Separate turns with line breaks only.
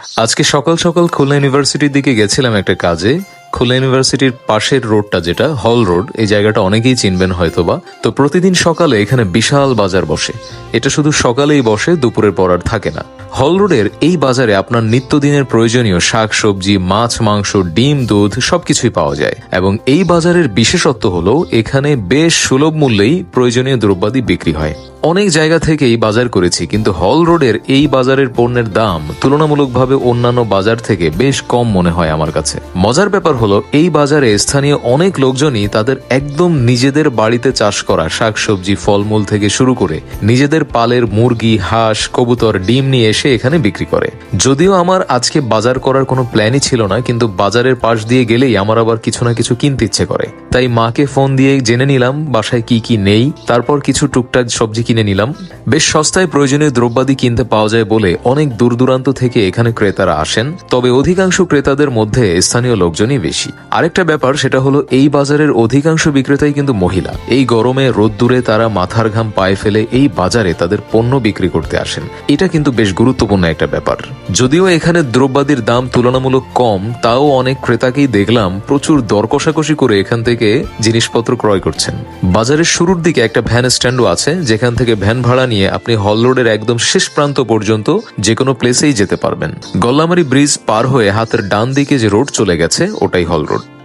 আজকে সকাল সকাল খুলনা ইউনিভার্সিটির দিকে গেছিলাম একটা কাজে। খুলনা ইউনিভার্সিটির পাশের রোডটা যেটা হল রোড, এই জায়গাটা অনেকেই চিনবেন হয়তোবা। তো প্রতিদিন সকালে এখানে বিশাল বাজার বসে। এটা শুধু সকালেই বসে, দুপুরের পর আর থাকে না। হল রোডের এই বাজারে আপনার নিত্যদিনের প্রয়োজনীয় শাক সবজি, মাছ মাংস, ডিম, দুধ সবকিছুই পাওয়া যায়। এবং এই বাজারের বিশেষত্ব হলো এখানে বেশ সুলভ মূল্যেই প্রয়োজনীয় দ্রব্যাদি বিক্রি হয়। অনেক জায়গা থেকেই বাজার করেছি, কিন্তু হল রোডের এই বাজারের পণ্যের দাম তুলনামূলকভাবে অন্যান্য বাজার থেকে বেশ কম মনে হয় আমার কাছে। মজার ব্যাপার হলো এই বাজারে স্থানীয় অনেক লোকজনই তাদের একদম নিজেদের বাড়িতে চাষ করা শাকসবজি, ফলমূল থেকে শুরু করে নিজেদের পালের মুরগি, হাঁস, কবুতর, ডিম নিয়ে এসে এখানে বিক্রি করে। যদিও আমার আজকে বাজার করার কোনো প্ল্যানই ছিল না, কিন্তু বাজারের পাশ দিয়ে গেলেই আমার আবার কিছু না কিছু কিনতে ইচ্ছে করে। তাই মাকে ফোন দিয়ে জেনে নিলাম বাসায় কি কি নেই, তারপর কিছু টুকটাক সবজি কিনে নিলাম। বেশ সস্তায় প্রয়োজনীয় দ্রব্যাদি কিনতে পাওয়া যায় বলে অনেক দূর দূরান্ত থেকে এখানে ক্রেতারা আসেন, তবে অধিকাংশ ক্রেতাদের মধ্যে স্থানীয় লোকজনই বেশি। আরেকটা ব্যাপার, সেটা হলো এই বাজারের অধিকাংশ বিক্রেতাই কিন্তু মহিলা। এই গরমে রোদ্দুরে তারা মাথার ঘাম পায়ে ফেলে এই বাজারে তাদের পণ্য বিক্রি করতে আসেন। এটা কিন্তু বেশ গুরুত্বপূর্ণ একটা ব্যাপার। যদিও এখানে দ্রব্যাদির দাম তুলনামূলক কম, তাও অনেক ক্রেতাকেই দেখলাম প্রচুর দর কষাকষি করে এখান থেকে জিনিসপত্র ক্রয় করছেন। বাজারের শুরুর দিকে একটা ভ্যান স্ট্যান্ডও আছে, যেখান থেকে ভ্যান ভাড়া নিয়ে আপনি হল রোডের একদম শেষ প্রান্ত পর্যন্ত যে কোনো প্লেসেই যেতে পারবেন। গল্লামারী ব্রিজ পার হয়ে হাতের ডান দিকে যে রোড চলে গেছে, ওটাই হল রোড।